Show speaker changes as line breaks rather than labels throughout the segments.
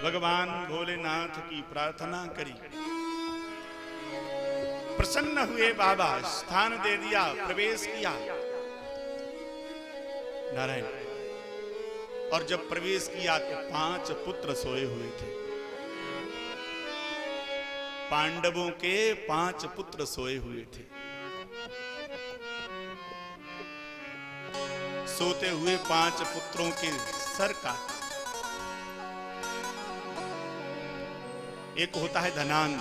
भगवान भोलेनाथ की प्रार्थना करी, प्रसन्न हुए बाबा, स्थान दे दिया, प्रवेश किया नारायण। और जब प्रवेश किया तो 5 पुत्र सोए हुए थे। पांडवों के 5 पुत्र सोए हुए थे। सोते हुए 5 पुत्रों के सर काटे। एक होता है धनांध,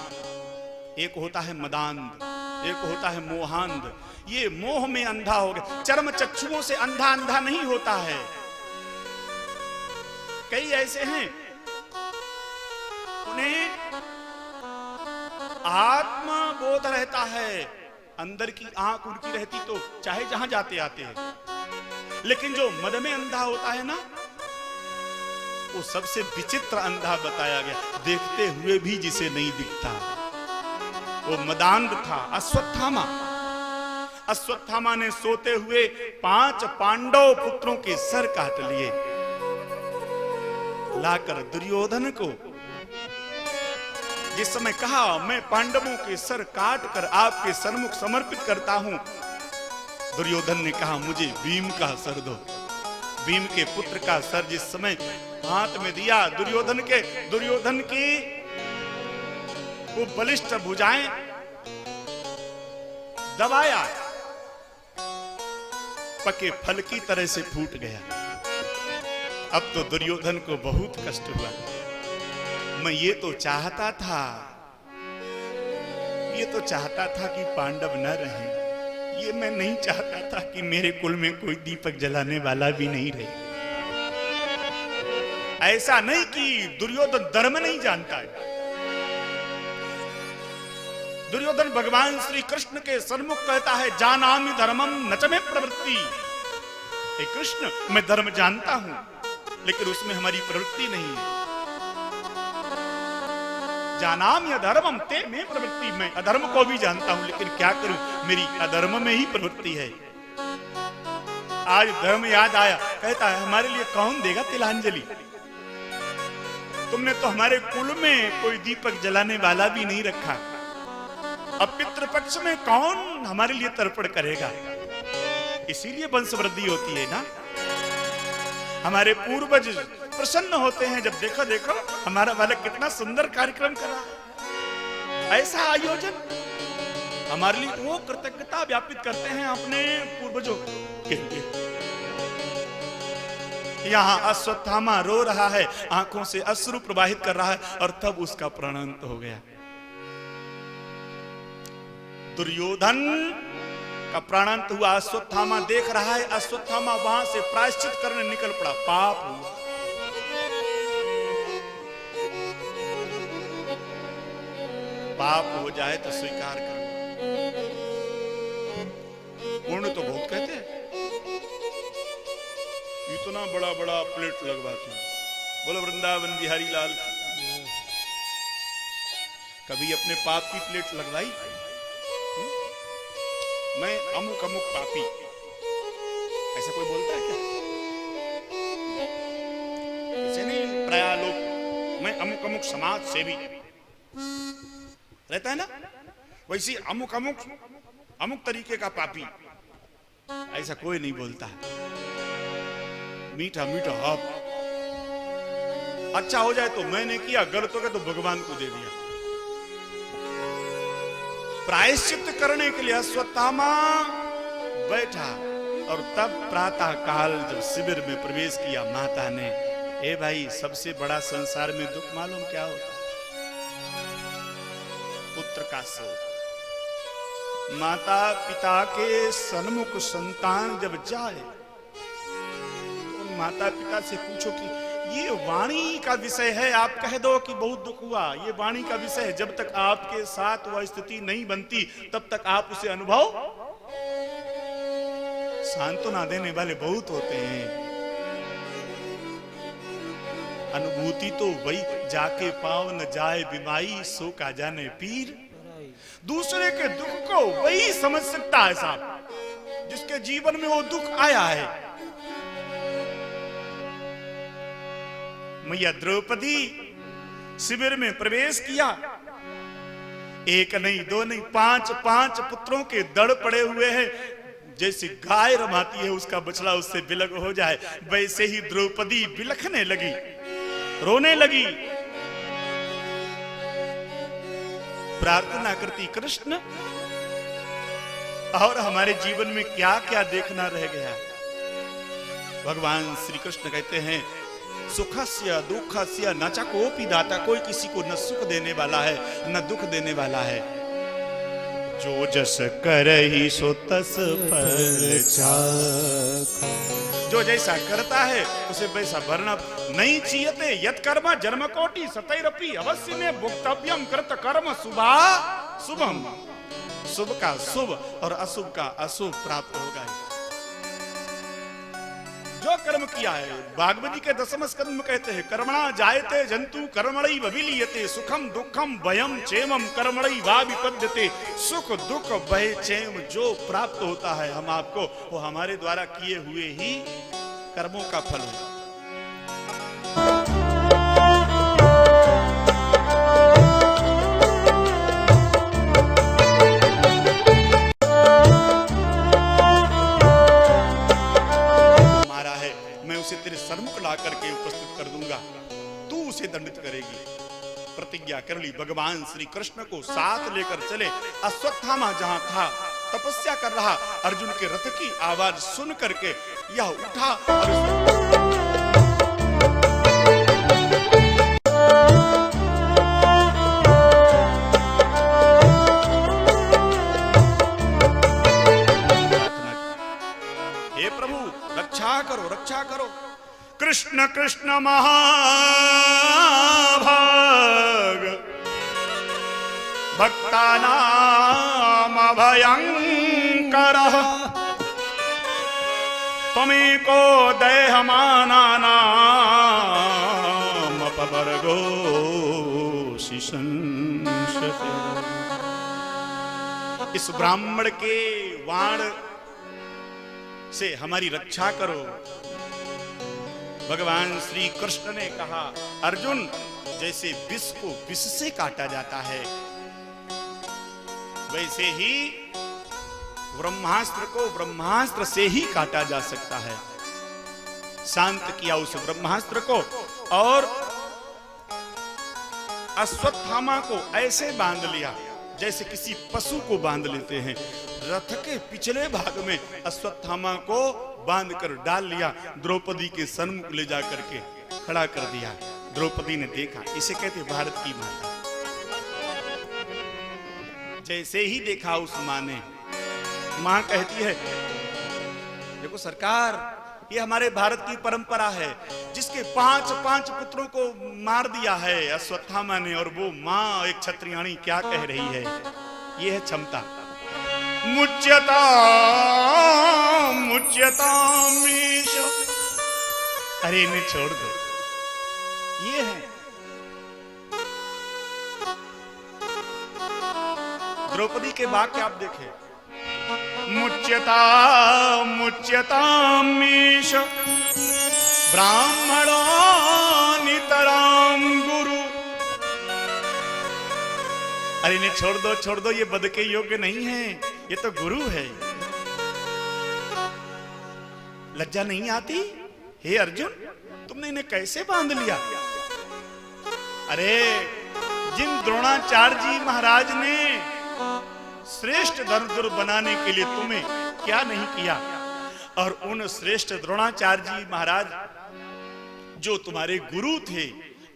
एक होता है मदांध, एक होता है मोहांध। ये मोह में अंधा हो गया। चर्म चक्षुओं से अंधा अंधा नहीं होता है। कई ऐसे हैं उन्हें आत्मबोध रहता है, अंदर की आंख उनकी रहती तो चाहे जहां जाते आते हैं। लेकिन जो मद में अंधा होता है ना, वो सबसे विचित्र अंधा बताया गया, देखते हुए भी जिसे नहीं दिखता। वो मदांध था, अश्वत्थामा। अश्वत्थामा ने सोते हुए 5 पांडव पुत्रों के सर काट लिए। लाकर दुर्योधन को जिस समय कहा, मैं पांडवों के सर काट कर आपके सन्मुख समर्पित करता हूं, दुर्योधन ने कहा, मुझे भीम का सर दो। भीम के पुत्र का सर जिस समय हाथ में दिया दुर्योधन की वो बलिष्ठ भुजाएं दबाया, पके फल की तरह से फूट गया। अब तो दुर्योधन को बहुत कष्ट हुआ। मैं ये तो चाहता था कि पांडव न रहें। ये मैं नहीं चाहता था कि मेरे कुल में कोई दीपक जलाने वाला भी नहीं रहे। ऐसा नहीं कि दुर्योधन धर्म नहीं जानता है। दुर्योधन भगवान श्री कृष्ण के सन्मुख कहता है, जानामि धर्मम न च मे प्रवृत्ति। हे कृष्ण, मैं धर्म जानता हूं, लेकिन उसमें हमारी प्रवृत्ति नहीं है। जानामि अधर्मम ते मे प्रवृत्ति। मैं अधर्म को भी जानता हूं, लेकिन क्या करूं, मेरी अधर्म में ही प्रवृत्ति है। आज धर्म याद आया, कहता है, हमारे लिए कौन देगा तिलांजलि? तुमने तो हमारे कुल में कोई दीपक जलाने वाला भी नहीं रखा। अब पितृपक्ष में कौन हमारे लिए तर्पण करेगा? इसीलिए वंश वृद्धि होती है ना। हमारे पूर्वज प्रसन्न होते हैं जब देखो हमारा बालक कितना सुंदर कार्यक्रम कर रहा है। ऐसा आयोजन हमारे लिए वो कृतज्ञता व्यापित करते हैं अपने पूर्वजों के लिए। यहां अश्वत्थामा रो रहा है, आंखों से अश्रु प्रवाहित कर रहा है, और तब उसका प्राणांत हो गया। दुर्योधन का प्राणांत हुआ। अश्वत्थामा देख रहा है। अश्वत्थामा वहां से प्रायश्चित करने निकल पड़ा। पाप हुआ। पाप हो जाए तो स्वीकार करना। पुण्य तो बहुत कहते हैं, इतना बड़ा बड़ा प्लेट लगवाते हैं। बोलो वृंदावन बिहारी लाल। कभी अपने पाप की प्लेट लगवाई? मैं अमुक अमुक पापी, ऐसा कोई बोलता है क्या? ऐसे नहीं। प्राय लोग, मैं अमुक अमुक समाज सेवी रहता है ना, वैसे अमुक अमुक अमुक तरीके का पापी, ऐसा कोई नहीं बोलता है। मीठा मीठा आप अच्छा हो जाए तो मैंने किया, गलत हो गया तो भगवान को दे दिया। प्रायश्चित करने के लिए अश्वत्थामा बैठा, और तब प्रातः काल जब शिविर में प्रवेश किया, माता ने, ए भाई, सबसे बड़ा संसार में दुख मालूम क्या होता है? पुत्र का शोक। माता पिता के सन्मुख संतान जब जाए तो माता पिता से पूछो कि ये वाणी का विषय है, आप कह दो कि बहुत दुख हुआ, ये वाणी का विषय है। जब तक आपके साथ वह स्थिति नहीं बनती तब तक आप उसे अनुभव। सांत्वना देने वाले बहुत होते हैं। अनुभूति तो वही जाके पाव न जाए बिमाई, सो का जाने पीर। दूसरे के दुख को वही समझ सकता है साहब, जिसके जीवन में वो दुख आया है। मैया द्रौपदी शिविर में प्रवेश किया। एक नहीं, दो नहीं, पांच पांच पुत्रों के दड़ पड़े हुए हैं। जैसे गाय रमाती है उसका बछड़ा उससे बिलग हो जाए, वैसे ही द्रौपदी बिलखने लगी, रोने लगी, प्रार्थना करती, कृष्ण और हमारे जीवन में क्या क्या देखना रह गया। भगवान श्री कृष्ण कहते हैं, सुखस्य दुखस्य न च कोपि दाता, कोई किसी को न सुख देने वाला है न दुख देने वाला है। जो जस करहि सो तस फल चाखा, जो जैसा करता है उसे वैसा भरना। नहीं चीयते यत् कर्म जन्म कोटि सतैरपि, अवश्य में भुक्तव्यम कृत कर्म शुभा शुभम, शुभ का शुभ और अशुभ का अशुभ प्राप्त होगा। जो कर्म किया है, भागवत जी के 10वें स्कंद में कहते हैं, कर्मणा जायते जंतु कर्मणैव विलीयते, सुखम दुखम भयम चेमम कर्मणैव वा विपद्यते। सुख दुख भय चेम जो प्राप्त होता है हम आपको, वो हमारे द्वारा किए हुए ही कर्मों का फल है। तेरे सन्मुख ला करके उपस्थित कर दूंगा, तू उसे दंडित करेगी। प्रतिज्ञा कर ली। भगवान श्री कृष्ण को साथ लेकर चले। अश्वत्थामा जहां था तपस्या कर रहा, अर्जुन के रथ की आवाज सुन करके यह उठा और रक्षा करो। कृष्ण कृष्ण महाभाग भक्तानाम भयंकर, त्वमेको देहमानानाम अपवर्गो संशते। इस ब्राह्मण के वाण से हमारी रक्षा करो। भगवान श्री कृष्ण ने कहा, अर्जुन जैसे विष को विष से काटा जाता है, वैसे ही ब्रह्मास्त्र को ब्रह्मास्त्र से ही काटा जा सकता है। शांत किया उस ब्रह्मास्त्र को और अश्वत्थामा को ऐसे बांध लिया जैसे किसी पशु को बांध लेते हैं। रथ के पिछले भाग में अश्वत्थामा को बांधकर डाल लिया, द्रौपदी के सन्मुख ले जा करके खड़ा कर दिया। द्रौपदी ने देखा, इसे कहते भारत की माता। जैसे ही देखा उस मां ने, मां कहती है, देखो सरकार, ये हमारे भारत की परंपरा है, जिसके 5 पुत्रों को मार दिया है अश्वत्थामा ने, और वो मां एक क्षत्रियाणी क्या कह रही है, ये है क्षमता। मुच्यता मुच्यतामीश, अरे इन्हें छोड़ दो, ये है। द्रौपदी के वाक्य आप देखें, मुच्यता मुच्यतामीश ब्राह्मणो नितराम गुरु। अरे इन्हें छोड़ दो, ये बद के योग्य नहीं है, ये तो गुरु है। लज्जा नहीं आती? हे अर्जुन, तुमने इन्हें कैसे बांध लिया? अरे जिन द्रोणाचार्य जी महाराज ने श्रेष्ठ धनुर्धर बनाने के लिए तुम्हें क्या नहीं किया, और उन श्रेष्ठ द्रोणाचार्य जी महाराज जो तुम्हारे गुरु थे,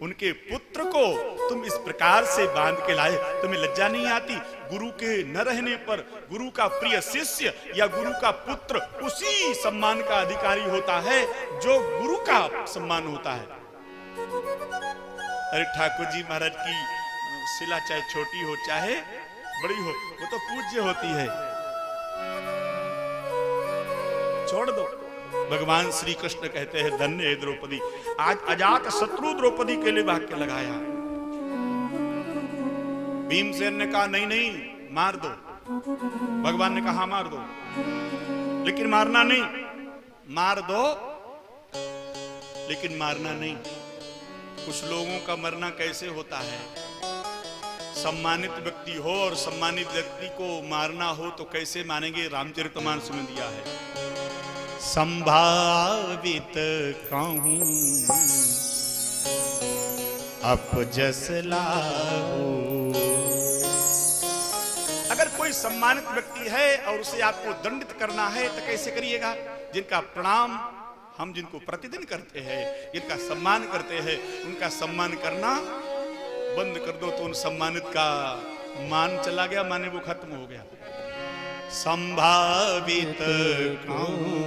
उनके पुत्र को तुम इस प्रकार से बांध के लाए, तुम्हें लज्जा नहीं आती? गुरु के न रहने पर गुरु का प्रिय शिष्य या गुरु का पुत्र उसी सम्मान का अधिकारी होता है जो गुरु का सम्मान होता है। अरे ठाकुर जी महाराज की शिला चाहे छोटी हो चाहे बड़ी हो, वो तो पूज्य होती है। छोड़ दो। भगवान श्री कृष्ण कहते हैं, धन्य है द्रौपदी। आज अजात शत्रु द्रौपदी के लिए वाक्य लगाया। भीमसेन ने कहा नहीं नहीं मार दो, भगवान ने कहा मार दो, लेकिन मारना नहीं। मार दो लेकिन मारना नहीं। कुछ लोगों का मरना कैसे होता है, सम्मानित व्यक्ति हो और सम्मानित व्यक्ति को मारना हो तो कैसे मानेंगे। रामचरितमानस में दिया है, संभावित कहूं अपजस लाहू। अगर कोई सम्मानित व्यक्ति है और उसे आपको दंडित करना है तो कैसे करिएगा। जिनका प्रणाम हम जिनको प्रतिदिन करते हैं, जिनका सम्मान करते हैं, उनका सम्मान करना बंद कर दो तो उन सम्मानित का मान चला गया, माने वो खत्म हो गया। संभावित कहूं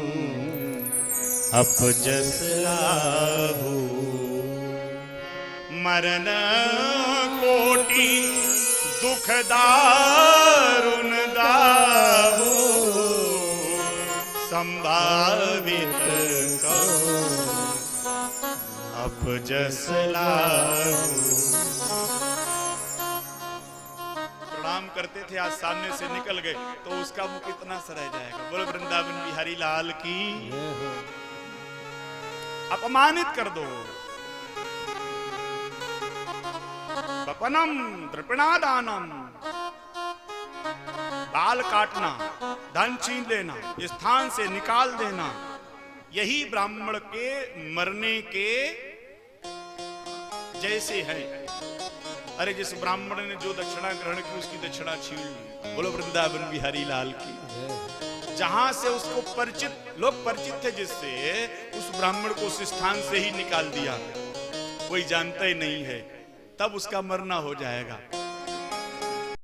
अपजस लाहू, मरण कोटि दुख दारुण दाहू। संभावित कहूं अपजस लाहू। प्रणाम करते थे, आज सामने से निकल गए तो उसका मुख कितना सा रह जाएगा। बोलो वृंदावन बिहारी लाल की। अपमानित कर दो, बपनम दृपणादानम, बाल काटना, धन छीन लेना, स्थान से निकाल देना, यही ब्राह्मण के मरने के जैसे है। अरे जिस ब्राह्मण ने जो दक्षिणा ग्रहण की उसकी दक्षिणा छीन ली। बोलो वृंदावन बिहारी लाल की। जहां से उसको परिचित लोग परिचित थे जिससे, उस ब्राह्मण को उस स्थान से ही निकाल दिया, कोई जानता ही नहीं है, तब उसका मरना हो जाएगा।